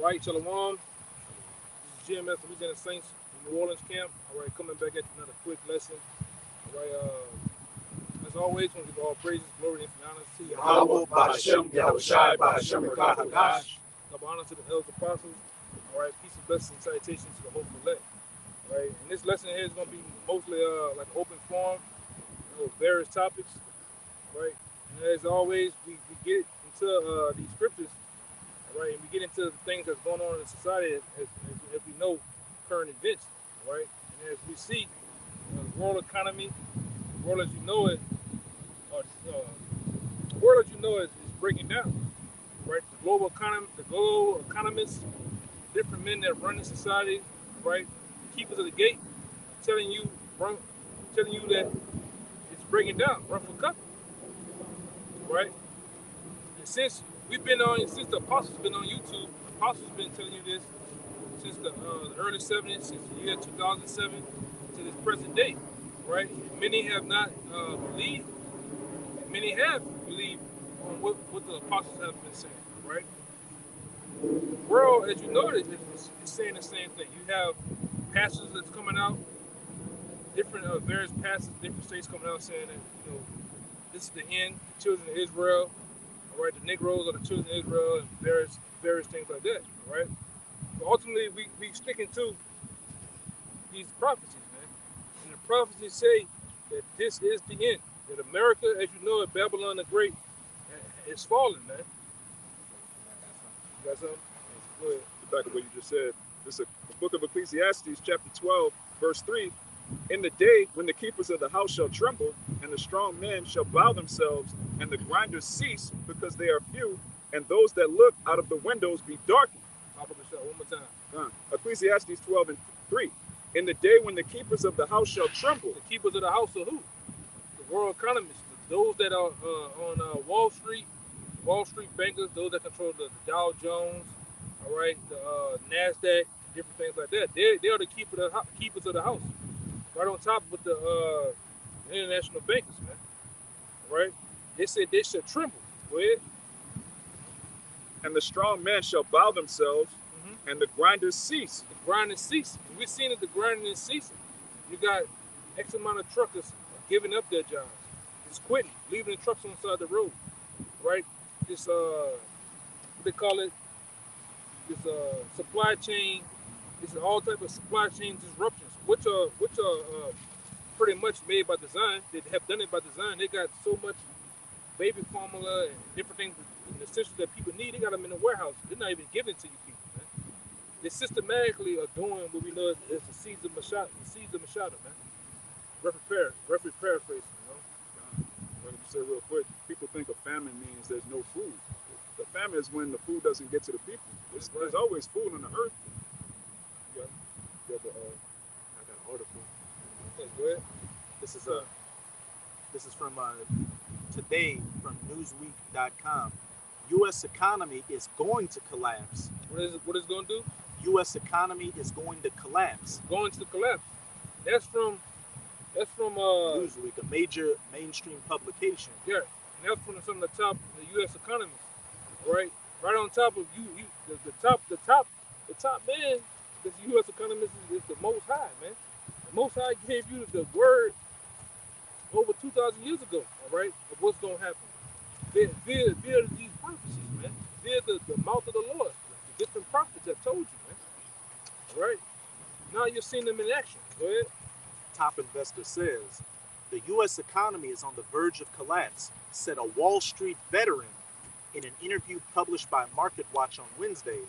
right, Shalom. This is GMS Louisiana Saints in New Orleans camp. All right, coming back at another quick lesson. All right, as always, when we give all praises, glory, and honor to Yahweh, Ba'ashem, Yahushai, Ba'ashem, Rakah, Hadash. double honor to the elders apostles. All right, peace and blessings and salutations to the hopeful elect. All right, and this lesson here is going to be mostly like open forum, various topics. Right, and as always, we get into these scriptures. Right, and we get into the things that's going on in society as we know current events, right? And as we see, the world economy, the world as you know it, the world as you know it is breaking down, right? The global economists, different men that run the society, right? The keepers of the gate, telling you that it's breaking down, run for cover, right? And since the apostles been on YouTube, the apostles been telling you this since the early 70s, since the year 2007 to this present day, right? And many have not believed, and many have believed on what the apostles have been saying, right? The world, as you know, is saying the same thing. You have pastors that's coming out, different various pastors, different states coming out saying that this is the end, the children of Israel. Right, the Negroes are the children of Israel, and various things like that. Right, but ultimately we sticking to these prophecies, man. And the prophecies say that this is the end. That America, as you know it, Babylon the Great, is falling, man. You got something? Go ahead. Back to what you just said. This is the book of Ecclesiastes, chapter 12, verse 3. In the day when the keepers of the house shall tremble, and the strong men shall bow themselves, and the grinders cease because they are few, and those that look out of the windows be darkened. Pop up the shot one more time. Ecclesiastes 12 and 3. In the day when the keepers of the house shall tremble. The keepers of the house are who? The world economists, those that are on Wall Street bankers, those that control the Dow Jones, all right, the NASDAQ, different things like that. They are the keepers of the house. Right on top with the international bankers, man. Right? They said they should tremble. Go ahead. And the strong men shall bow themselves, and the grinders cease. The grinding cease. We've seen that the grinding is ceasing. You got X amount of truckers giving up their jobs. It's quitting, leaving the trucks on the side of the road. Right? This what they call it? This supply chain. This is all type of supply chain disruptions, which are pretty much made by design. They have done it by design. They got so much baby formula and different things, and essentials that people need. They got them in the warehouse. They're not even giving it to you people, man. They systematically are doing what we know is the seeds of Mashada, man. Referee paraphrasing, Like you said real quick, people think a famine means there's no food. The famine is when the food doesn't get to the people. There's always food on the earth. I got an article. Okay, go ahead. This is from today from Newsweek.com. U.S. economy is going to collapse. What is it going to do? U.S. economy is going to collapse. Going to collapse. That's from Newsweek, a major mainstream publication. Yeah, and that's from some of the top U.S. economists, right? Right on top of the top man. This U.S. economist is the Most High, man. The Most High gave you the word over 2,000 years ago, all right, of what's going to happen. Via these prophecies, man. Via the mouth of the Lord, the different prophets that told you, man. All right? Now you're seeing them in action. Go ahead. Top investor says, the U.S. economy is on the verge of collapse, said a Wall Street veteran in an interview published by MarketWatch on Wednesday.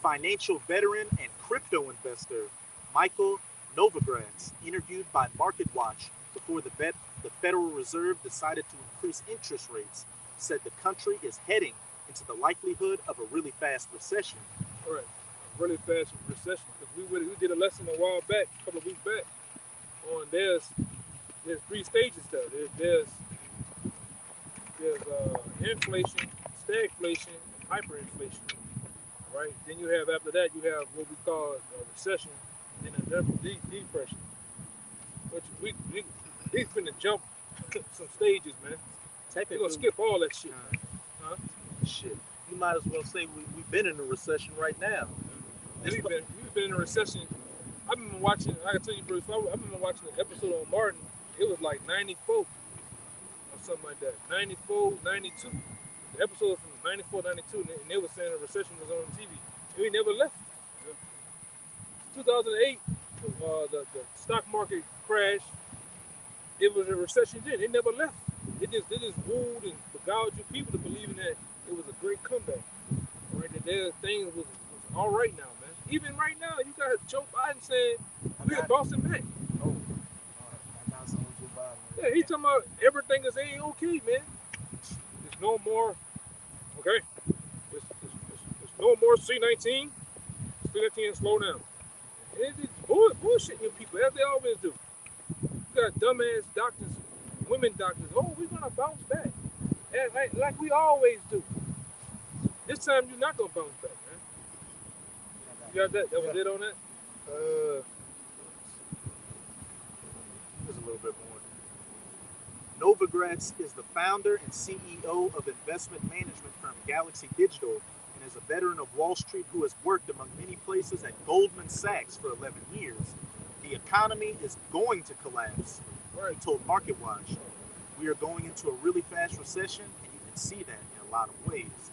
Financial veteran and crypto investor Michael Novogratz, interviewed by MarketWatch before the Federal Reserve decided to increase interest rates, said the country is heading into the likelihood of a really fast recession. All right, a really fast recession. Because we did a lesson a while back, a couple of weeks back, on there's three stages there. There's inflation, stagflation, and hyperinflation. Right? Then you have, after that, you have what we call a recession and a depression. Which we finna jump some stages, man. We're gonna skip all that shit, man. Huh? Shit. you might as well say we've been in a recession right now. We've been in a recession. I've been watching. I can tell you, Bruce. I've been watching an episode on Martin. It was like '94 or something like that. '94, '92. The episode from '94, '92, and they were saying a recession was on TV. And we never left. 2008, the stock market crashed. It was a recession then. It never left. They just wooed and beguiled you people to believing that it was a great comeback. Right? That their things was all right now, man. Even right now, you got Joe Biden saying we're bouncing back. Oh, I got some with Joe Biden. Yeah, he talking about everything is okay, man. There's no more. Okay. There's no more C-19. C-19 slow down. It's bullshitting you people as they always do. You got dumbass doctors, women doctors. Oh, we're gonna bounce back, like we always do. This time you're not gonna bounce back, man. You got that? That was it on that. There's a little bit more. Novogratz is the founder and CEO of investment management firm Galaxy Digital and is a veteran of Wall Street who has worked among many places at Goldman Sachs for 11 years. The economy is going to collapse, he told MarketWatch. We are going into a really fast recession, and you can see that in a lot of ways.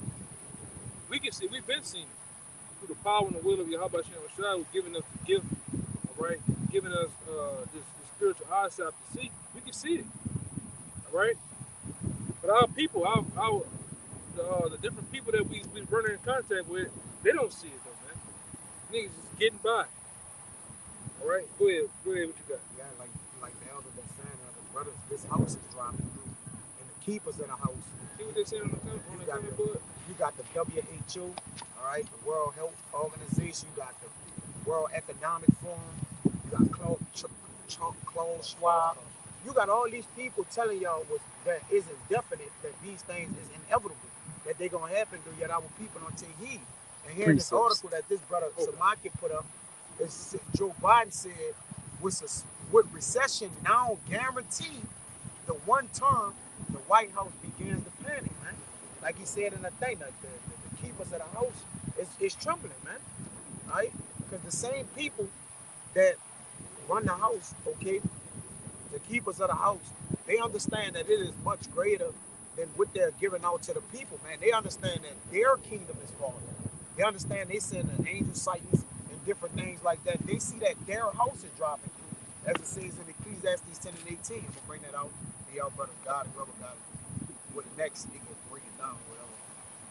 We can see, we've been seeing it through the power and the will of Yahweh Shem Shai, who's giving us the gift, all right, giving us this spiritual eyesight to see. We can see it, all right. But our people, the different people that we run in contact with, they don't see it though, man. Niggas just getting by. All right, go ahead. What you got? Yeah, like the elder been saying, the brothers, this house is dropping through, and the keepers in the house. See what they saying on the comment board? You got the WHO, all right, the World Health Organization. You got the World Economic Forum. You got Klaus Schwab. You got all these people telling y'all that isn't definite, that these things is inevitable, that they're gonna happen to yet our people don't take heed. And here in this article that this brother Samaki put up, Joe Biden said, with recession now guaranteed, the one term the White House begins to panic, man. Like he said in the thing, like the keepers of the house is trembling, man. Right? Because the same people that run the house, okay, the keepers of the house, they understand that it is much greater than what they're giving out to the people, man. They understand that their kingdom is falling. They understand they send an angel sightings and different things like that. They see that their house is dropping through, as it says in Ecclesiastes 10 and 18. I'm going to bring that out. Y'all brother God and brother God. What next, they can break it down, whatever.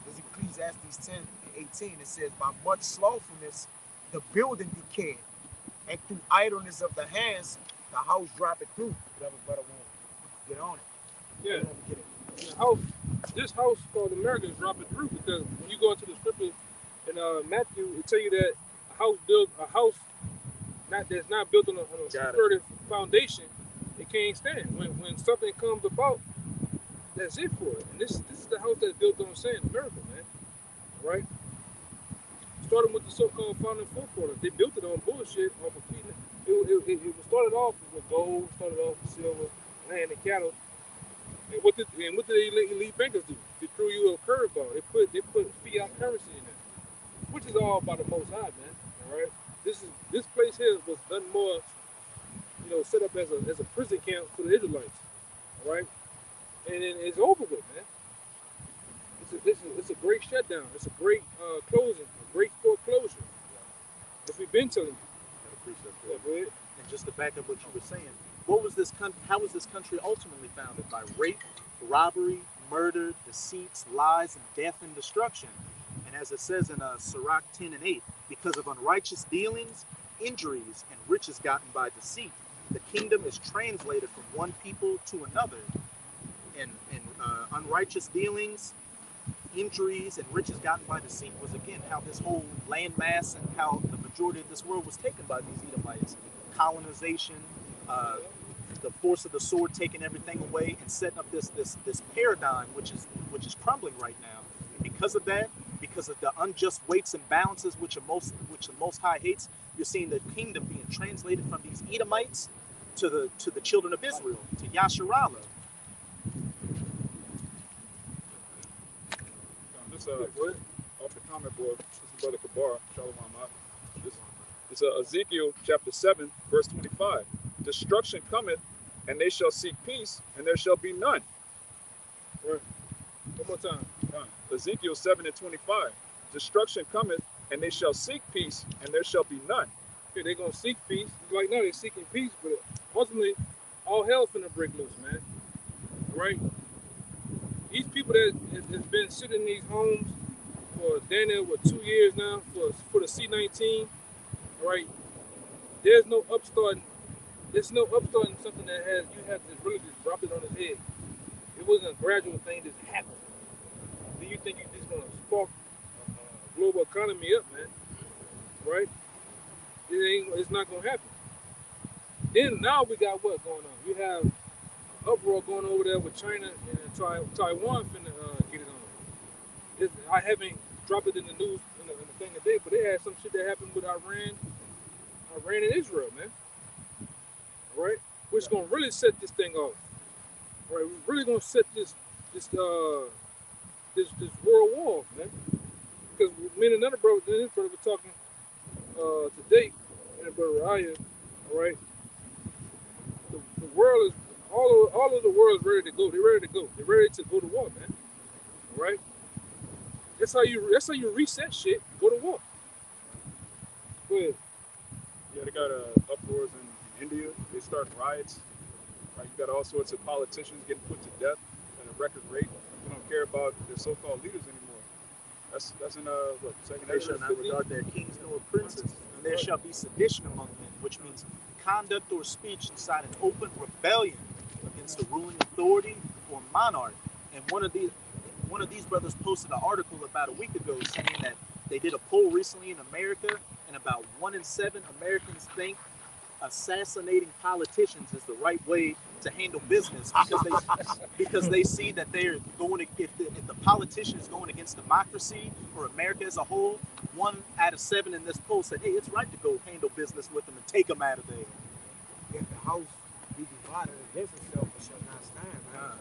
There's Ecclesiastes 10 and 18. It says, by much slothfulness, the building decayed, and through idleness of the hands, the house dropped through. Whatever brother won't get on it. Yeah. Get it. The house, this house called America is dropping through because when you go into the scripture in Matthew, it tell you that a house that's not built on a sturdy foundation, it can't stand. When something comes about, that's it for it. And this is the house that's built on sand, America, man. Right? Starting with the so-called founding forefathers, they built it on bullshit, off of feeding. It started off with gold, started off with silver, land, and cattle. And what did the elite bankers do? They threw you a curveball. They put fiat currency in there, which is all by the Most High, man. All right. This place here was done more, set up as a prison camp for the Israelites. All right. And it's over with, man. It's a great shutdown. It's a great closing, a great foreclosure. As we've been telling you. I appreciate that. Yeah, go ahead. And just to back up what you were saying, how was this country ultimately founded? By rape, robbery, murder, deceits, lies, and death and destruction. And as it says in Sirach 10 and 8, because of unrighteous dealings, injuries, and riches gotten by deceit, the kingdom is translated from one people to another. And unrighteous dealings, injuries, and riches gotten by deceit was, again, how this whole landmass and how the majority of this world was taken by these Edomites. Colonization, the force of the sword taking everything away and setting up this paradigm which is crumbling right now. And because of that, because of the unjust weights and balances which the Most High hates, you're seeing the kingdom being translated from these Edomites to the children of Israel, to Yasharallah. It's Yeah, go ahead. off the comment board. This is Brother Kabar. Shalom Ahmad. It's Ezekiel chapter 7, verse 25. Destruction cometh, and they shall seek peace, and there shall be none. Right. One more time. Ezekiel 7 and 25. Destruction cometh, and they shall seek peace, and there shall be none. Okay, they're gonna seek peace. Right now they're seeking peace, but ultimately all hell's finna break loose, man. Right? These people that has been sitting in these homes for damn near 2 years now for the C-19, right? There's no upstarting. There's no upstarting something that has you have to really just drop it on his head. It wasn't a gradual thing that just happened. Do you think you're just gonna spark a global economy up, man? Right? It's not gonna happen. Then now we got what going on? We have uproar going over there with China and Taiwan finna get it on. I haven't dropped it in the news in the thing today, but they had some shit that happened with Iran and Israel, man. All right, which gonna really set this thing off. All right, we're really gonna set this world war off, man. Because me and another brother were talking today, and brother Raya, all right. The world is all of the world is ready to go. They're ready to go. They're ready to go to war, man. All right. That's how you reset shit. Go to war. Go ahead. Yeah, they got uproars in India. They start riots. Right? You got all sorts of politicians getting put to death at a record rate. They don't care about their so-called leaders anymore. That's in what, second They shall not regard their kings nor princes, and there shall be sedition among men, which means conduct or speech inside an open rebellion against the ruling authority or monarch. And one of these brothers posted an article about a week ago saying that they did a poll recently in America, and about 1 in 7 Americans think assassinating politicians is the right way to handle business because they see that they're going if the politician is going against democracy or America as a whole. 1 out of 7 in this poll said, "Hey, it's right to go handle business with them and take them out of there." If the house be divided against itself, it shall not stand, man.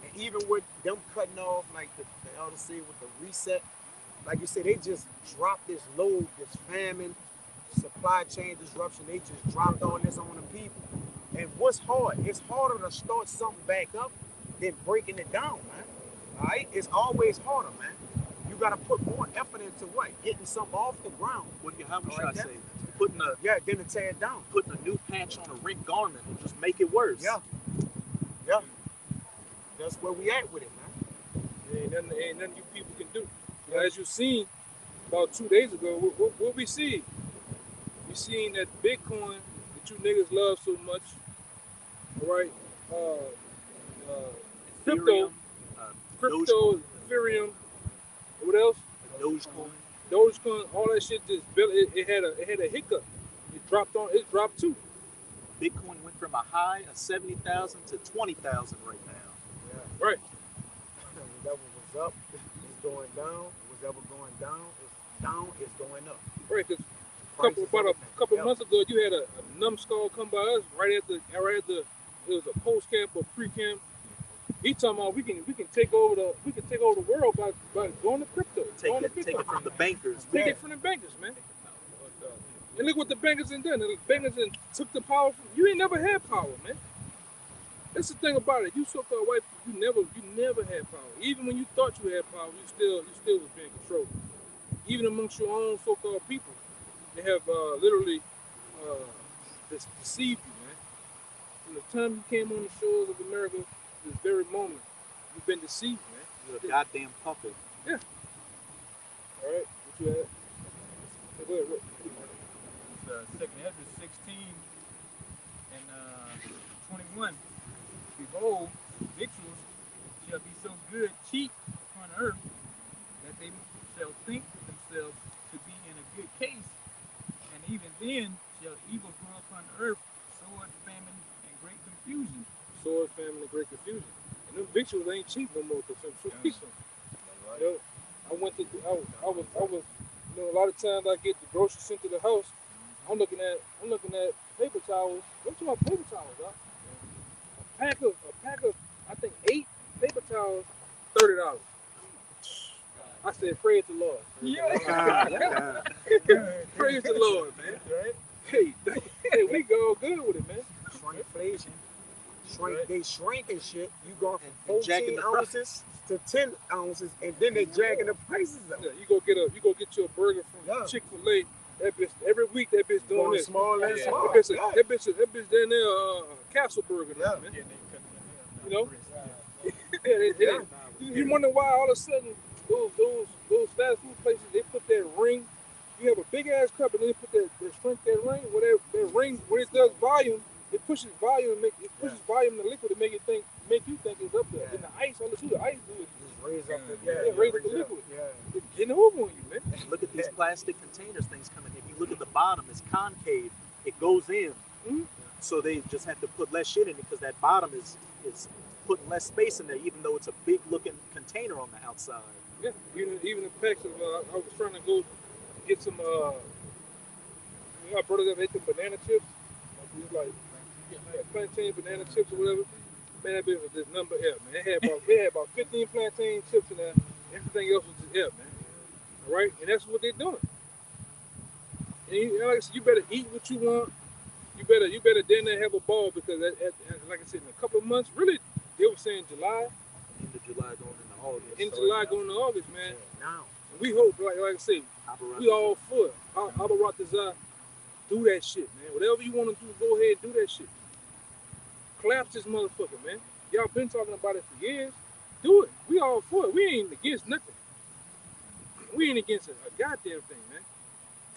And even with them cutting off, like the elders say, with the reset, like you said, they just dropped this load, this famine, supply chain disruption. They just dropped on this on the people. And what's hard? It's harder to start something back up than breaking it down, man. All right? It's always harder, man. You got to put more effort into what? Getting something off the ground. What do you how should I say? Then to tear it down. Putting a new patch on a rent garment will just make it worse. Yeah. That's where we at with it, man. Ain't nothing you people can do. As you seen about 2 days ago, what we see? We seen that Bitcoin that you niggas love so much. All right, crypto, Ethereum, what else? Dogecoin, all that shit just built. It had a hiccup. It dropped too. Bitcoin went from a high of 70,000 to 20,000 right now. Yeah. Right. Whatever was up, it's going down. Whatever going down, it's going up. Right, because about a couple months ago, you had a numbskull come by us right at the it was a post camp or pre camp. He talking about we can take over the world by going to crypto. Take it from the bankers. Take it from the bankers, man. And look what the bankers done. The bankers took the power from you. Ain't never had power, man. That's the thing about it. You so-called white people, you never had power. Even when you thought you had power, you still was being controlled. Even amongst your own so-called people, they have literally deceived you, man. From the time you came on the shores of America, this very moment, you've been deceived, man. You're a goddamn puppet. Yeah. All right. What you had? Go ahead. It's 2nd Ezra 16 and 21. Behold, victuals shall be so good, cheap upon earth, that they shall think themselves to be in a good case, and even then shall evil grow upon earth, sword, famine, and great confusion. Sword, famine, and great confusion. And them victuals ain't cheap no more. Cause some cheap. You know, I was, you know, a lot of times I get the groceries sent to the house. I'm looking at paper towels. What's about paper towels, huh? A pack of I think 8 paper towels, $30. I said, praise the Lord. Yeah. Praise the Lord, man. Right? Hey, hey, we go good with it, man. Shrinkflation. Right. They shrinking shit. You going from And jacking 14 the price. ounces to 10 ounces, and then they jacking the prices up. Yeah, you go get you a burger from Yeah. Chick-fil-A. That bitch every week. That bitch doing Going this. small and Yeah. small. That bitch, Yeah. that bitch down there, Castle Burger, now, Yeah. man. Yeah, they cut it in You know? half. Yeah, Yeah. you wonder why all of a sudden those fast food places they put that ring. You have a big ass cup and then they put that shrink that ring. Whatever that ring when it does volume, it pushes volume and pushes volume in the liquid to make you think it's up there. Yeah. And the ice, all the ice do is Just raise up the raise up the liquid. Yeah. It's getting over on you, man. Look at these plastic containers things coming. If you look at the bottom, it's concave. It goes in. Mhm. So they just have to put less shit in it because that bottom is putting less space in there, even though it's a big looking container on the outside. Yeah, even the packs of I was trying to go get some my brother that ate the banana chips. He's like plantain banana chips or whatever. Man, that bitch was just number F, man. It had about 15 plantain chips in there. Everything else was just F, man. All right, and that's what they're doing. And like I said, you better eat what you want. You better then have a ball because like I said, in a couple of months, really, they were saying July, Into July going into August. in July going to August, man. Now. And we hope, like I said, we all for it. Abaratazah, do that shit, man. Whatever you want to do, go ahead and do that shit. Collapse this motherfucker, man. Y'all been talking about it for years. Do it. We all for it. We ain't against nothing. We ain't against a goddamn thing, man.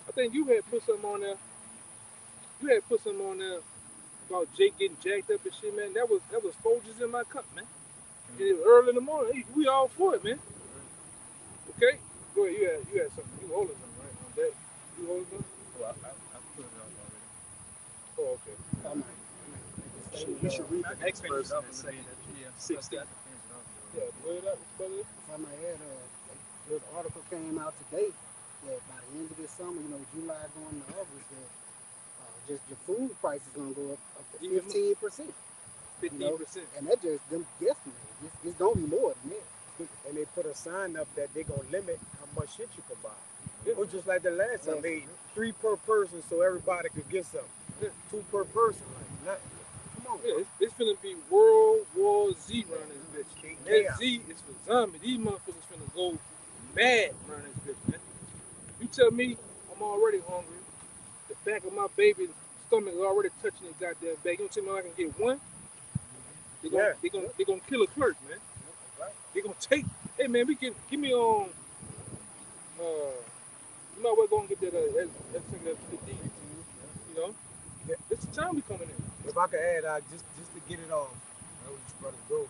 I think you had put something on there. You had put something on there about Jake getting jacked up and shit, man. That was Folgers in my cup, man. And it was early in the morning. Hey, we all for it, man. Okay? Go ahead. You had something. You holding something, right? On that. You holding something? Well, I put it up already. Oh, okay. You should read the next Finish verse it up and a say little bit. Yeah, 60. I can finish it up. Yeah, go ahead. Brother. If I may add, this article came out today that by the end of this summer, July going to August, that just your food price is going to go up to 15%. 15%. And that just them guesstimated. It's going to be more than that. And they put a sign up that they're going to limit how much shit you can buy. Yeah. It was just like the last time. They 3 per person so everybody could get something. Yeah. 2 per person. Like, come on. Yeah, it's finna be World War Z around this bitch. And that Chaos. Z is for zombie. These motherfuckers finna go mad around this bitch, man. You tell me I'm already hungry. The back of my baby's stomach is already touching the goddamn bag. You don't tell me I can get one? They gonna kill a clerk, man. They gonna take. Hey man, give me you might well go and get that thing that's 15. You know, it's the time we coming in. If I could add, just to get it off, I was just about to go.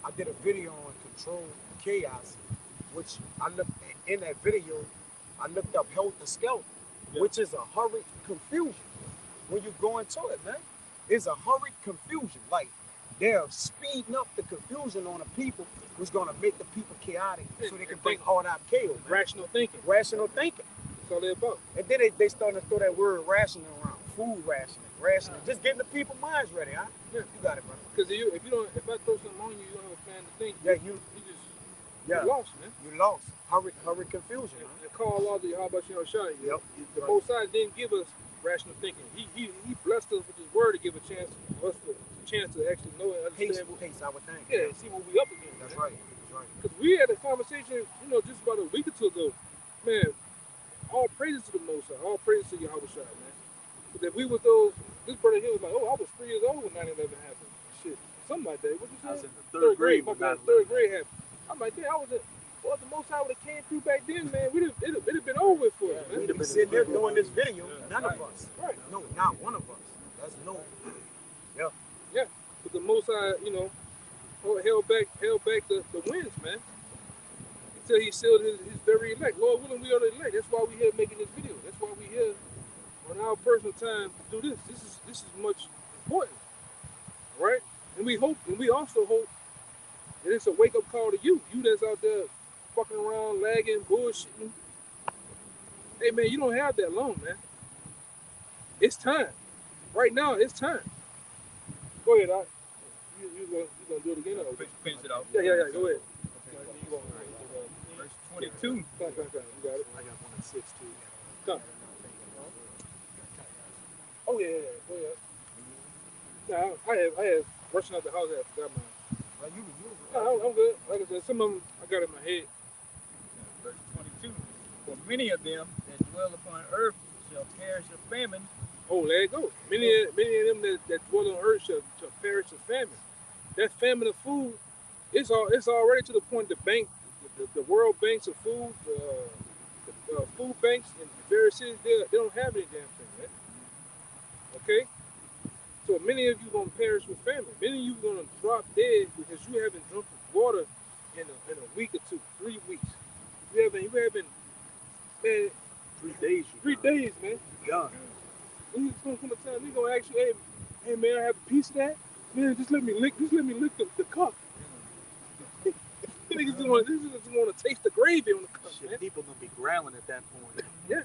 I did a video on control chaos, which I looked in that video. I looked up helter skelter, which is a hurried confusion. When you go into it, man, it's a hurried confusion. Like they're speeding up the confusion on the people, who's gonna make the people chaotic, so they can bring all that chaos. Man. Rational thinking. Rational thinking. That's all they about. And then they starting to throw that word rationing around. Food rationing. Just getting the people minds ready, huh? Yeah. You got it, brother. Because if I throw something on you, you don't have a plan to think. Yeah, you lost, man. You lost. Hurry confusion. Huh? And call all the how about you know shot. Yep. The both sides didn't give us rational thinking. He blessed us with his word to give a chance to actually know and understand. Pace, I would think. Yeah, and see what we up against. That's man. right. Because we had a conversation, just about a week or two ago. Man, all praises to the Most High. All praises to Yahweh Shai, man. But if we was this brother here was like, I was 3 years old when 9/11 happened. Shit, something like that. What you say? I was in the third grade My when bad. 9/11 Third grade happened. I'm like, damn, well, the Most High would have came through back then, man. It'd have been over with for us, man. We'd have been sitting there doing this video. None of us. Right. No, not one of us. That's no. Yeah. But the Most High, held back the winds, man. Until he sealed his very elect. Lord willing, we are the elect. That's why we here making this video. That's why we here on our personal time to do this. This is much important, right? And we also hope that it's a wake up call to you that's out there fucking around, lagging, bullshitting. Hey man, you don't have that long, man. It's time. Right now, it's time. Go ahead, Doc. You gonna do it again? Or? Finish it out. Yeah. Go ahead. Verse 22. Come. You got it. I got one at 6 too. Come. Oh yeah. Go ahead. Nah, I have rushing out the house. I forgot mine. Well, you No, I'm good. Like I said, some of them I got in my head. Verse 22. For many of them that dwell upon earth shall perish of famine. Oh, there you go. Many of them that dwell on earth shall perish of famine. That famine of food, it's already to the point the bank, the world banks of food, the food banks in various cities, they don't have any damn thing, man. Okay? So many of you gonna perish with famine. Many of you gonna drop dead because you haven't drunk water in a week or two, 3 weeks. You haven't, man, 3 days. 3 days, man. Done. It's gonna come a time we gonna ask you, hey man, I have a piece of that. Man, just let me lick the cup. Niggas just want to taste the gravy on the cup, Shit, man. people gonna be growling at that point. Yeah.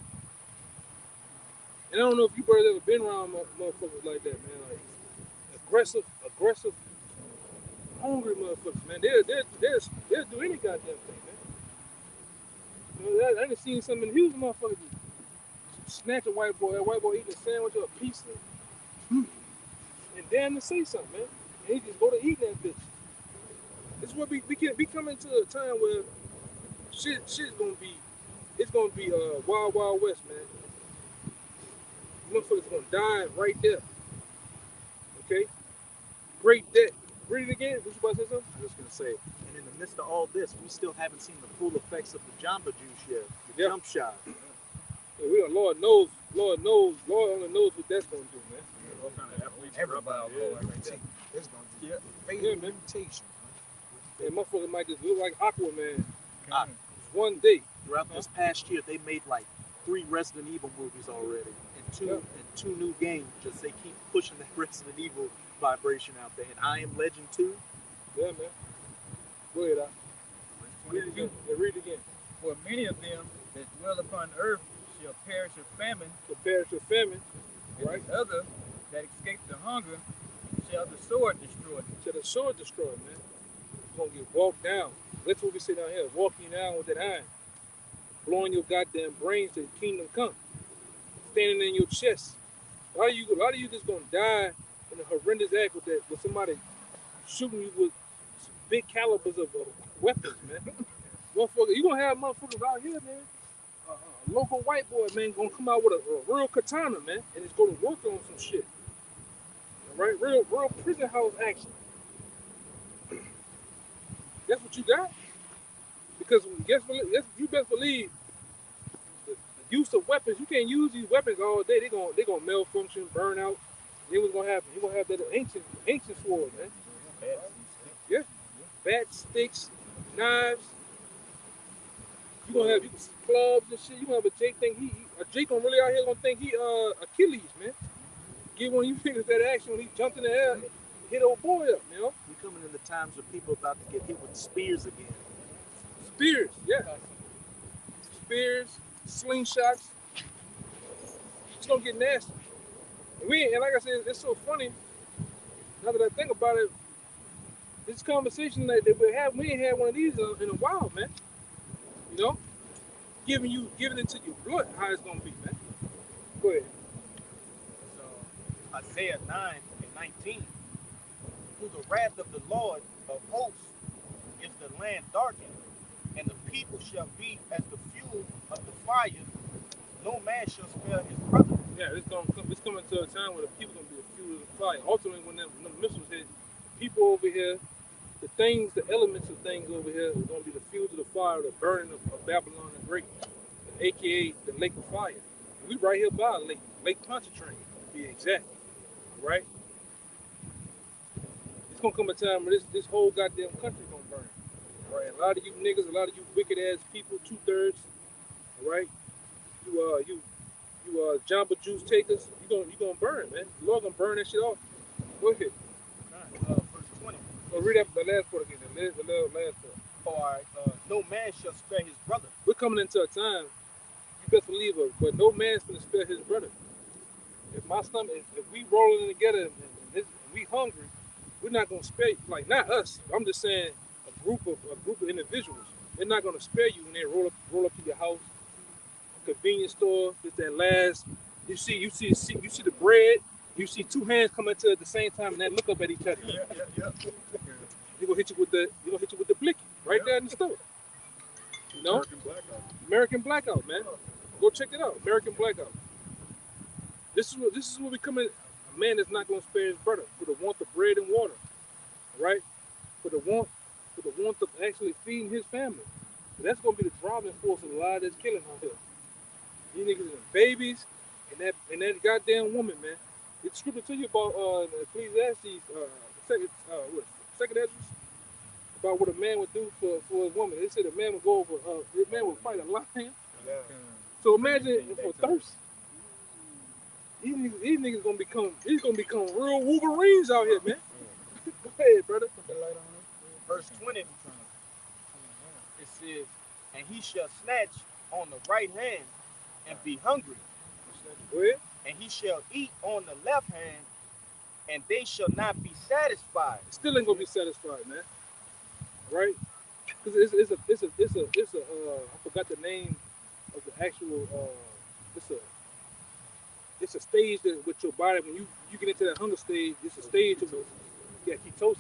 And I don't know if you brothers ever been around motherfuckers like that, man. Like aggressive, hungry motherfuckers, man. They'll do any goddamn thing, man. You know, I done seen some in Houston motherfuckers snatch a white boy eating a sandwich or a pizza, and damn to say something, man. And he just go to eating that bitch. This is what we coming to a time where shit's gonna be wild west, man. Motherfuckers gonna die right there. Okay? Great debt. Read it again. What you about to say something? I was gonna say, and in the midst of all this, we still haven't seen the full effects of the Jamba Juice yet. The Yep. jump shot. Yeah, Lord only knows what that's gonna do, man. All kind of athletes everybody, drop out. everything. It's gonna be Yeah. fatal man. mutation. And motherfuckers might just look like Aquaman Okay. one day. Throughout this past year, they made like 3 Resident Evil movies already, and two new games. Just they keep pushing that Resident Evil vibration out there. And I Am Legend 2. Yeah, man. Go ahead, Doc. Verse Read it 22. again. Yeah, read it again. For many of them that dwell upon earth shall perish of famine, Compare it to famine, and right? the other that escape the hunger shall the sword destroy. To the sword destroyed, man. You're gonna get walked down. That's what we say down here. Walking down with that iron. Blowing your goddamn brains to the kingdom come. Standing in your chest. A lot of you just gonna die in a horrendous act with somebody shooting you with some big calibers of weapons, man. Motherfucker, you gonna have motherfuckers out here, man. A local white boy, man, gonna come out with a real katana, man, and it's gonna work on some shit. All right, real prison house action. That's what you got. Because you best believe the use of weapons. You can't use these weapons all day. They gonna malfunction, burn out. Then what's gonna happen? You gonna have that ancient sword, man. Yeah, bats, sticks, knives. You gonna have clubs and shit. You gonna have a Jake think Jake gonna really out here gonna think he Achilles, man. Get one of you niggas that action when he jumped in the air and hit old boy up, you know. We coming in the times where people about to get hit with spears again. Spears, yeah. Spears, slingshots. It's gonna get nasty. And like I said, it's so funny. Now that I think about it, this conversation that we ain't had one of these in a while, man. You know, giving it to your blood, how it's gonna be, man. Go ahead. So Isaiah 9 and 19. Through the wrath of the Lord of hosts is the land darkened, and the people shall be as the fuel of the fire. No man shall spare his brother. Yeah, it's coming to a time where the people gonna be a fuel of the fire. Ultimately, when the missiles hit, the people over here, the elements of things over here is gonna be the fuel to the fire, the burning of Babylon the Great, aka the lake of fire. And we right here by Lake Pontchartrain, to be exact. Right? It's gonna come a time where this whole goddamn country gonna burn. Right? A lot of you niggas, a lot of you wicked ass people, 2/3, all right? You Jamba Juice takers, you gonna burn, man. The Lord gonna burn that shit off. Go ahead. Verse 20. Oh, read up the last part again. The last part. For no man shall spare his brother. We're coming into a time, you best believe it, but no man's gonna spare his brother. If we rolling together and we hungry, we're not gonna spare, like, not us. I'm just saying a group of individuals. They're not gonna spare you when they roll up to your house, convenience store. It's that last. You see the bread. You see two hands come into it at the same time and they look up at each other. They're gonna hit you with the blicky right there in the store. You know, American blackout. American Blackout, man. Go check it out, American Blackout. This is what we come in. A man is not gonna spare his brother for the want of bread and water, right? For the want of actually feeding his family. That's gonna be the driving force of a lot of this killing out here. These niggas and babies and that goddamn woman, man. It's scripture to you about Ecclesiastes, second Ezra, about what a man would do for his woman. They said a man would go over, a man would fight a lion. Yeah. So imagine for thirst. These niggas gonna become real Wolverines out here, man. Go ahead, brother. Put the light on it. Verse 20, it says, and he shall snatch on the right hand and be hungry, Go ahead. and he shall eat on the left hand, and they shall not be satisfied. Still ain't gonna be satisfied, man. Right? Because it's a I forgot the name of the actual it's a stage that with your body when you get into that hunger stage. It's a stage of ketosis.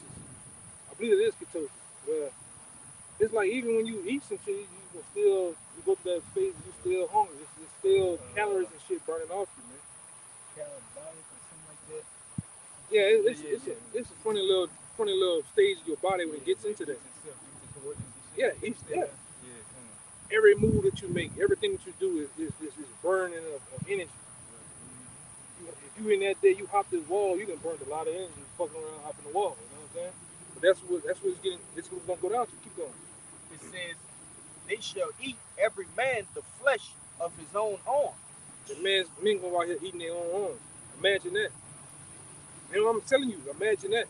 I believe it is ketosis. Where it's like even when you eat some shit, you go through that phase, you still hungry. It's still calories and shit burning off you, man. Catabolic or something like that. Yeah, it's a funny little stage of your body when it gets into that. Yeah, every move that you make, everything that you do is burning of energy. If you in that day, you hop this wall, you done burned a lot of energy fucking around hopping the wall. You know what I'm saying? But that's what it's getting. It's what's gonna go down to. Keep going. It says, they shall eat every man the flesh of his own arm. The men go out here eating their own arms. Imagine that. You know what I'm telling you? Imagine that.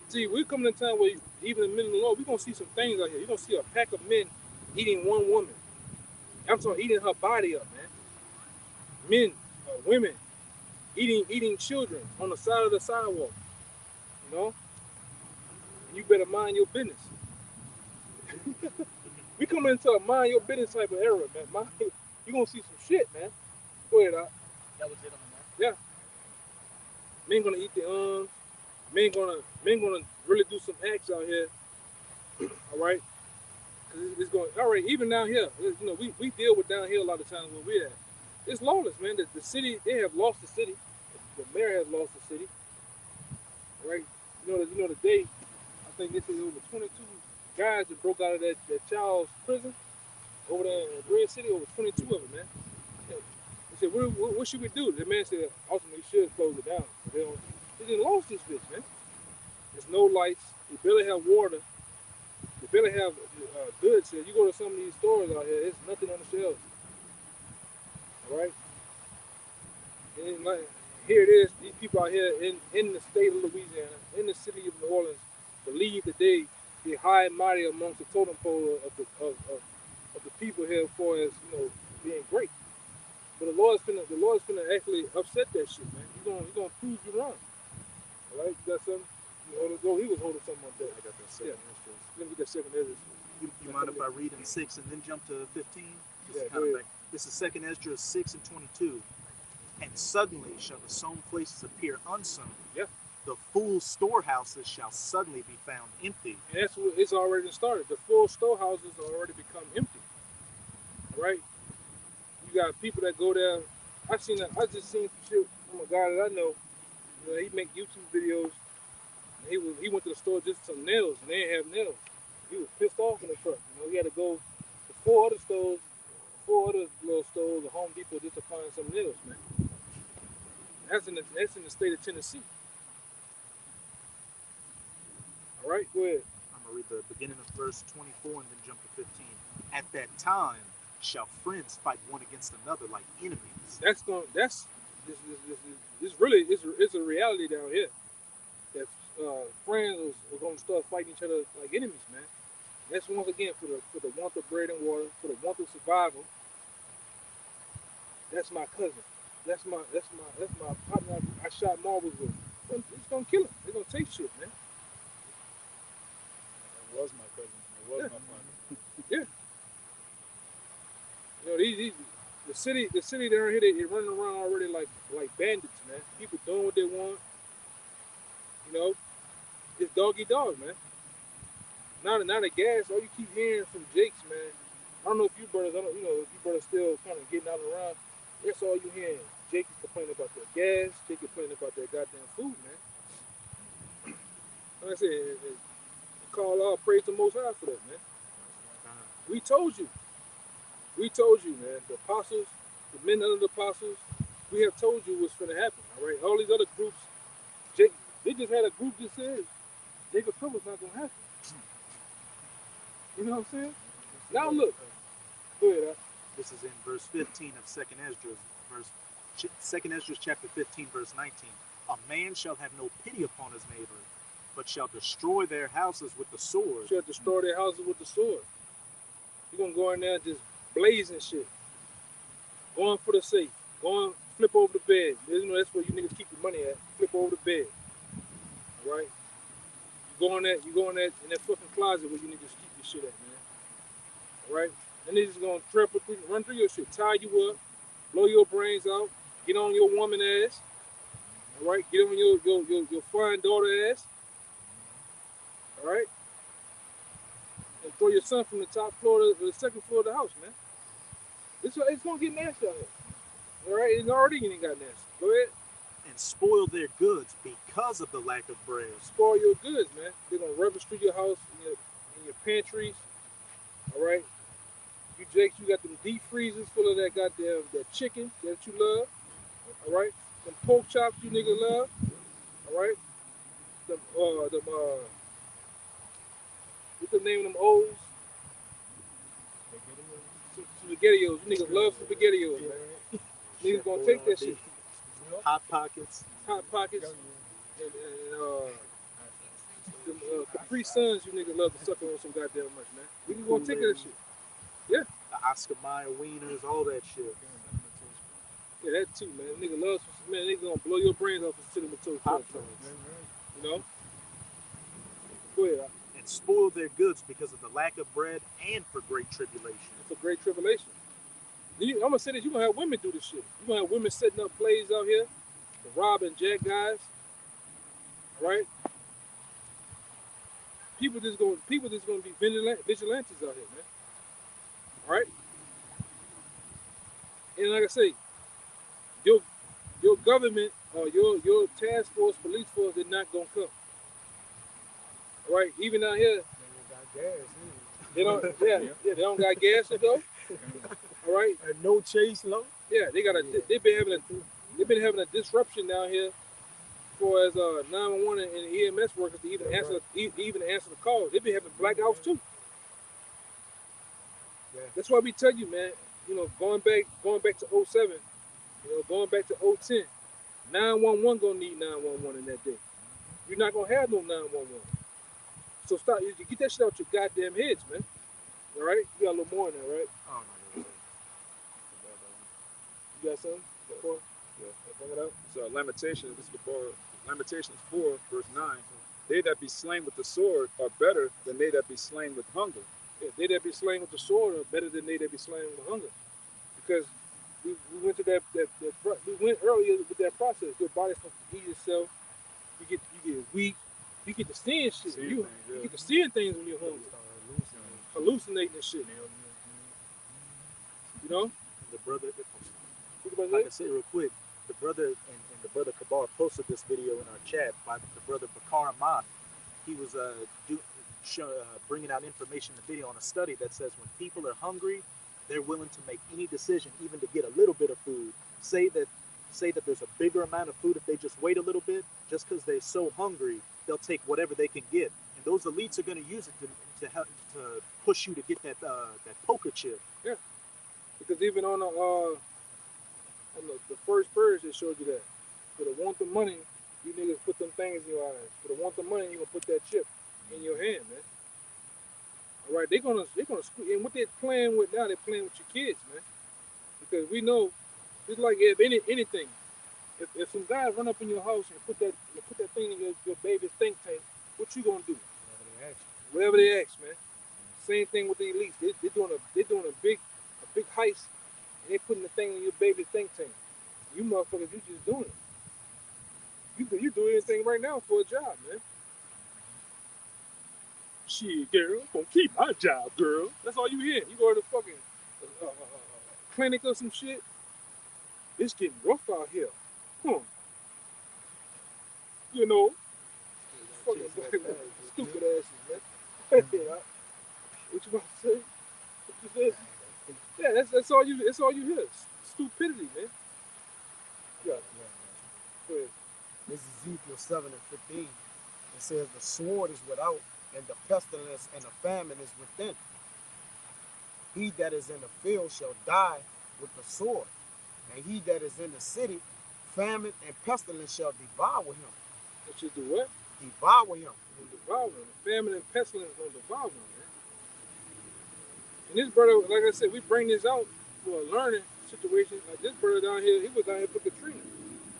See, we're coming to a time where even in the middle of the law, we're gonna see some things out here. You're gonna see a pack of men eating one woman. I'm talking eating her body up, man. Men, women, eating children on the side of the sidewalk. You know? And you better mind your business. We coming into a mind your business type of era, man. You're gonna see some shit, man. Go ahead, Doc. That was it on that. Yeah. Men gonna eat their arms. Men gonna really do some acts out here. All right. Cause it's going. All right. Even down here, you know, we deal with down here a lot of times where we're at. It's lawless, man. The city, they have lost the city. The mayor has lost the city. Right. You know today, I think they said over 22 guys that broke out of that child's prison over there in Red City. Over 22 of them, man. They said, what should we do? The man said, ultimately, we should close it down. They didn't lost this bitch, man. There's no lights. They barely have water. They barely have goods here. You go to some of these stores out here, there's nothing on the shelves. All right? And like, here it is. These people out here in the state of Louisiana, in the city of New Orleans, believe that they're high and mighty amongst the totem pole of the people here as far as, you know, being great. But the Lord's finna actually upset that shit, man. He's gonna prove you wrong. All right, you got something? He was holding something up there. I got that second history. Let me get that second Ezra. You mind if I read in 6 and then jump to 15? Yeah, Just go kinda ahead. this is 2nd Ezra 6 and 22. And suddenly shall the sown places appear unsown. Yeah. The full storehouses shall suddenly be found empty. And that's what it's already started. The full storehouses already become empty. Right? You got people that go there. I just seen some shit from a guy that I know. You know, he make YouTube videos. He went to the store just for some nails, and they didn't have nails. He was pissed off in the truck. You know, he had to go to four other little stores, a Home Depot, just to find some nails, man. That's in the state of Tennessee. All right, go ahead. I'm going to read the beginning of verse 24 and then jump to 15. At that time shall friends fight one against another like enemies. It's a reality down here. That friends are going to start fighting each other like enemies, man. That's once again for the want of bread and water, for the want of survival. That's my cousin. That's my partner. I shot marbles with. It's gonna kill him. They're gonna take shit, man. That was my cousin. It was my the city down here, they running around already like bandits, man. People doing what they want, you know. It's doggy dog, man. Not a gas. All you keep hearing from Jakes, man. I don't know if you brothers, if you brothers still kind of getting out and around. That's all you hearing. Jake is complaining about their gas. Jake complaining about their goddamn food, man. Like I said, call out, praise the Most High for that, man. We told you. We told you, man. The apostles, the men under the apostles, we have told you what's going to happen, all right? All these other groups, they just had a group that said Jacob's trouble's not going to happen. You know what I'm saying? Now look. Go ahead, This is in verse 15 of 2nd Esdras chapter 15, verse 19. A man shall have no pity upon his neighbor, but shall destroy their houses with the sword. Shall destroy their houses with the sword. You're going to go in there and just blazing shit. Going for the safe. Going, flip over the bed. You know, that's where you niggas keep your money at. Flip over the bed. All right? You go in that in that fucking closet where you niggas keep your shit at, man. All right? And they just going to run through your shit. Tie you up. Blow your brains out. Get on your woman ass. All right? Get on your fine daughter ass. All right? And throw your son from the top floor to the second floor of the house, man. It's going to get nasty out here. All right? It's already getting got nasty. Go ahead. And spoil their goods because of the lack of bread. Spoil your goods, man. They're going to rubbish through your house, in your pantries. All right? You Jakes, you got them deep freezers full of that goddamn that chicken that you love. All right? Them pork chops you niggas love. All right? What's the name of them O's? SpaghettiOs. You niggas love SpaghettiOs, man. Niggas gonna take that shit. Hot Pockets. Hot Pockets. And Capri Suns, you niggas love to suck on some goddamn much, man. We just gonna take that shit. Yeah. The Oscar Mayer wieners, all that shit. Yeah, that too, man. Nigga loves, man. Nigga gonna blow your brains off with cinnamon toast crunch. You know? Go ahead. And spoil their goods because of the lack of bread and for great tribulation. For great tribulation. I'm gonna say this, you're gonna have women do this shit. You're gonna have women setting up plays out here to rob and jack guys. Right? People just gonna be vigilantes out here, man. All right? And like I say, your government or your task force, police force, they're not gonna come. All right? Even out here, they don't. They don't got gas to go. All right? And no chase low. Yeah, they've been having a disruption down here for as 911 and EMS workers to even answer the call. They've been having blackouts too. Yeah. That's why we tell you, man. You know, going back to 07, you know, going back to 010, 911 gonna need 911 in that day. You're not gonna have no 911. So stop. You get that shit out your goddamn heads, man. All right? You got a little more in there, right? Oh, no. You got something? Yeah. Bring it up. So Lamentations 4, verse 9. They that be slain with the sword are better than they that be slain with hunger. Yeah, they that be slain with the sword are better than they that be slain with hunger. Because we went to we went earlier with that process. Your body starts to heal yourself. You get weak. You get to seeing shit. You get to seeing things when you're hungry. Hallucinating and shit. You know? The brother, like I said real quick, the brother and the brother Kabar posted this video in our chat by the brother Bakar Ahmad. He was bringing out information in the video on a study that says when people are hungry, they're willing to make any decision, even to get a little bit of food. Say that there's a bigger amount of food if they just wait a little bit. Just because they're so hungry, they'll take whatever they can get. And those elites are going to use it to help to push you to get that poker chip. Yeah. Because even on the first purge, they showed you that. For the want the money, you niggas put them things in your eyes. For the want the money, you gonna put that chip in your hand, man. All right, they're gonna squeeze. And what they're playing with now, they're playing with your kids, man. Because we know, it's like if anything, if some guy run up in your house and put that thing in your baby's think tank, what you gonna do? Whatever they ask, man. Same thing with the elites. They're doing a big heist motherfuckers, you just doing it. You do anything right now for a job, man. Shit, girl, I'm gonna keep my job, girl. That's all you hear. You go to the fucking clinic or some shit. It's getting rough out here. Huh. You know, fucking stupid asses, man. Yeah. What you about to say? What you said? Yeah, that's all you hear. Stupidity, man. Yeah. Go ahead. This is Ezekiel 7:15. It says, the sword is without, and the pestilence and the famine is within. He that is in the field shall die with the sword, and he that is in the city, famine and pestilence shall devour him. That should do what? Devour him. Devour him. Famine and pestilence gonna devour him, man. And this brother, like I said, we bring this out for a learning situation. Like this brother down here, he was down here for Katrina.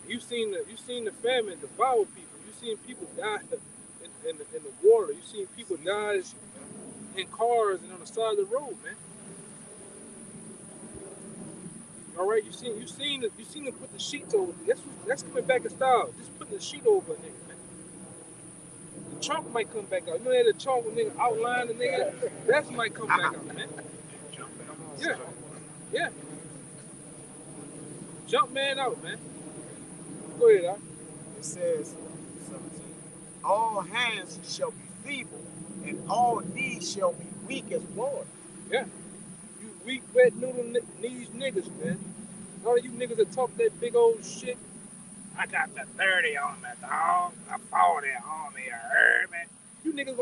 You seen the famine devour people. You seen people die in the water. You seen people die in cars and on the side of the road, man. All right, you seen them put the sheets over. That's coming back in style. Just putting the sheet over a nigga, man. The chalk might come back out. You know that the chalk when nigga outline the nigga, that might come back out, man. Yeah, yeah. Jump man out, man. Go ahead, Al. It says, 17, all hands shall be feeble, and all knees shall be weak as water. Yeah. You weak, wet noodle knees niggas, man. All of you niggas that talk that big old shit. I got the 30 on me, dog. The 40 on me, you heard me? You niggas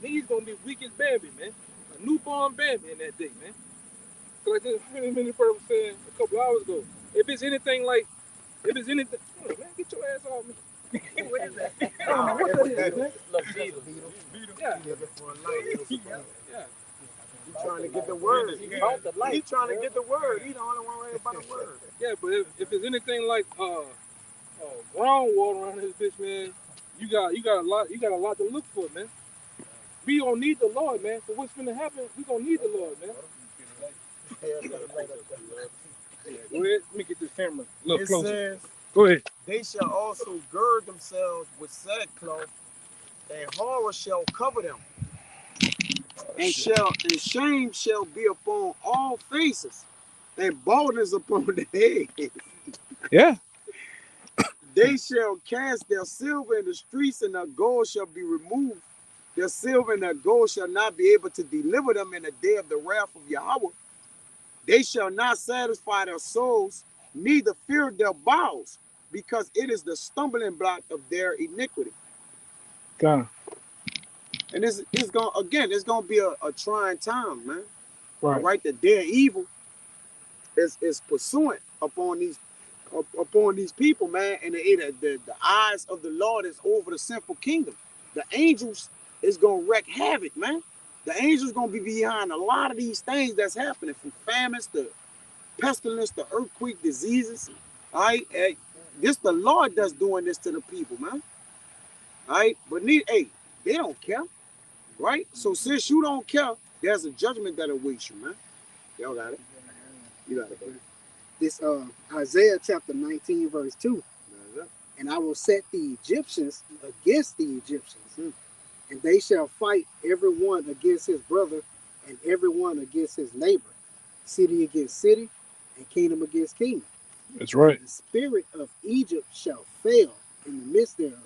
knees gonna be weak as Bambi, man. A newborn Bambi in that day, man. So like this minute was saying a couple hours ago, if it's anything, oh, man, get your ass off me. What is that? I don't know what that is, man. Beetle. Yeah. Yeah. He trying to get the word. He trying to get the word. He the only one right about the word. Yeah, but if it's anything like groundwater around this bitch, man, you got a lot to look for, man. We gonna need the Lord, man. For what's gonna happen, we gonna need the Lord, man. Go ahead, let me get this camera a little closer. Says, go ahead. they shall also gird themselves with sackcloth, and horror shall cover them. And shame shall be upon all faces, and baldness upon the head. Yeah. They shall cast their silver in the streets, and their gold shall be removed. Their silver and their gold shall not be able to deliver them in the day of the wrath of Yahweh. They shall not satisfy their souls, neither fear their bowels, because it is the stumbling block of their iniquity. God. And it's gonna be a trying time, man. Right. All right, the day of evil is pursuant upon these people, man. And the eyes of the Lord is over the sinful kingdom. The angels is gonna wreak havoc, man. The angels gonna be behind a lot of these things that's happening, from famines to pestilence to earthquake, diseases. All right, this the Lord that's doing this to the people, man. All right, but they don't care, right? So since you don't care, there's a judgment that awaits you, man. Y'all got it. You got it, buddy. This Isaiah chapter 19 verse 2. And I will set the Egyptians against the Egyptians, and they shall fight every one against his brother, and every one against his neighbor, city against city, and kingdom against kingdom. That's right. And the spirit of Egypt shall fail in the midst thereof,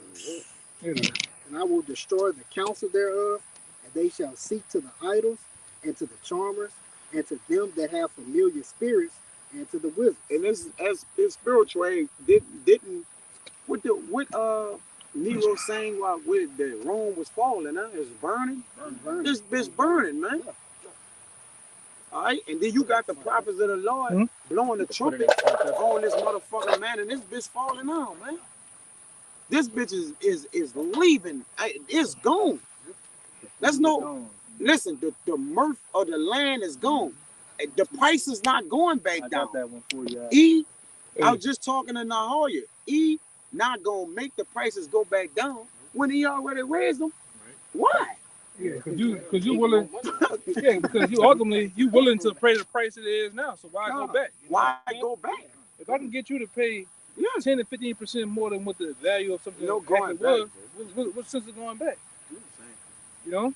and I will destroy the counsel thereof, and they shall seek to the idols, and to the charmers, and to them that have familiar spirits, and to the wizards. And this as spiritual aid didn't what Nero saying while with the Rome was falling, it's burning. This bitch burning, man. All right, and then you got the prophets of the Lord blowing the trumpet on this motherfucker, man, and this bitch falling on, man. This bitch is leaving. It's gone. Listen, the mirth of the land is gone. The price is not going back down. That one for you. I was just talking to Nahoya. Not gonna make the prices go back down when he already raised them. Why? Yeah, because you willing. Yeah, because you ultimately willing to pay the price it is now. So why go back? Why go back? If I can get you to pay Yeah. 10 to 15% more than what the value of something No actually going back, was, bro. what's sense of going back? Do the same. You know? No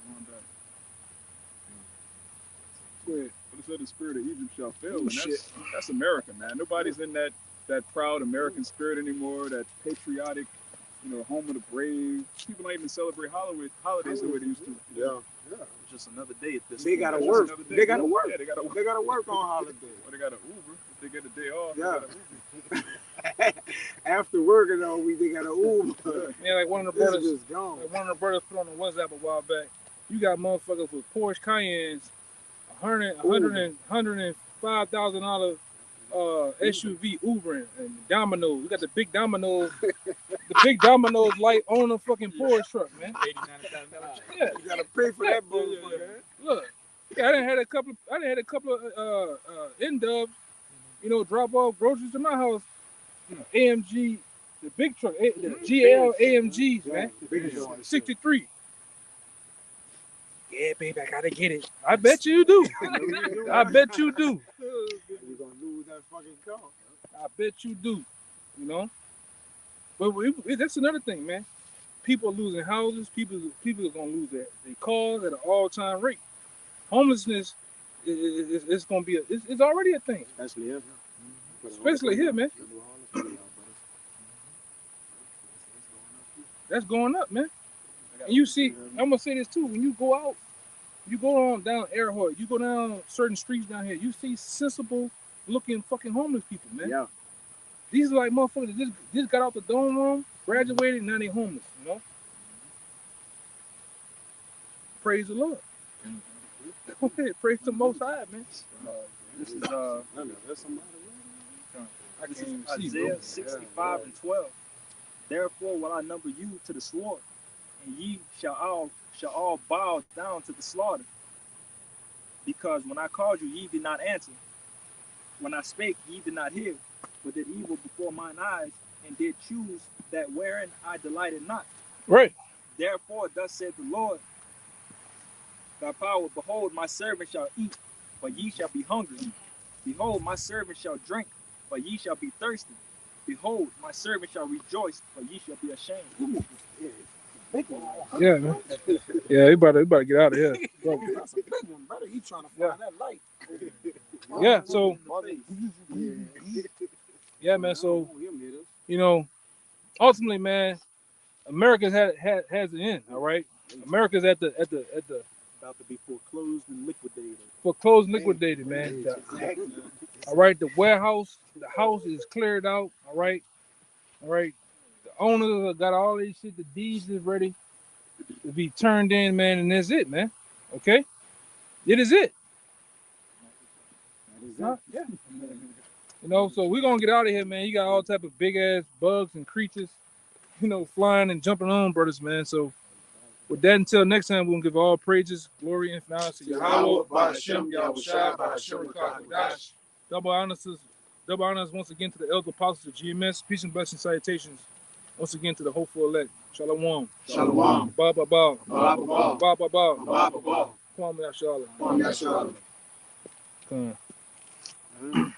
going back. Go ahead. But it said the spirit of Egypt shall fail, Oh, and shit. that's America, man. Nobody's in that proud American spirit anymore, that patriotic, home of the brave. People don't even celebrate holidays the way they used to. Yeah. It's just another day at this They point. gotta That's work. just another day. They gotta work. Yeah, they gotta work. They gotta work on holidays. Or they got an Uber. If they get a day off, Yeah. they got an After working all week, they gotta Uber. Yeah, like one of the This brothers, is gone. like one of the brothers put on the WhatsApp a while back. You got motherfuckers with Porsche Cayennes, $105,000 SUV Ubering and Domino's. You got the big Domino's, light on the fucking Porsche truck, man. $89,000. Yeah, You gotta pay for that Yeah, motherfucker. look. Yeah, I done had a couple of N-dubs, drop off groceries to my house. AMG, the big truck, the GL AMGs, man. Big joint. 63. Yeah, baby, I gotta get it. I bet you do. I bet you do. You're gonna lose that fucking car. I bet you do. But that's another thing, man. People are losing houses. People are gonna lose their cars at an all-time rate. Homelessness is gonna be it's already a thing. Especially here. Especially here, man. That's going up, man. And you see, I'm gonna say this too. When you go out, you go on down Earhart, you go down certain streets down here, you see sensible looking fucking homeless people, man. Yeah. These are like motherfuckers that just got out the dorm room, graduated, now they homeless, Praise the Lord. Praise the Most High, man. This is This is Isaiah 65:12. Therefore will I number you to the sword, and ye shall all bow down to the slaughter. Because when I called you, ye did not answer. When I spake, ye did not hear, but did evil before mine eyes, and did choose that wherein I delighted not. Right. Therefore, thus said the Lord, thy power, behold, my servant shall eat, but ye shall be hungry. Behold, my servant shall drink, but ye shall be thirsty. Behold, my servant shall rejoice, but ye shall be ashamed. Yeah, man. Yeah, you better get out of here. That's a big one, brother. He trying to find that light. Yeah, so yeah, man. So ultimately, man, America's has an end. All right, America's at the About to be foreclosed and liquidated. foreclosed, liquidated, man. All right, the warehouse, the house is cleared out. All right. The owners got all these shit. The deeds is ready to be turned in, man, and that's it, man. Okay, it is it. Huh? Yeah. So we're gonna get out of here, man. You got all type of big ass bugs and creatures, flying and jumping on, brothers, man. So with that, until next time, we're gonna give all praises, glory, and honor to Yahweh, Ba'ashem, Yahushua, Ba'ashem, Kadash. Double honors once again to the elder apostles of GMS. Peace and blessings, salutations once again to the hopeful elect. Shalom. Shalom. Ba ba ba. Ba ba ba. Ba ba ba. Ba ba ba. Kwame Yashala. Kwame Yashala. Come on.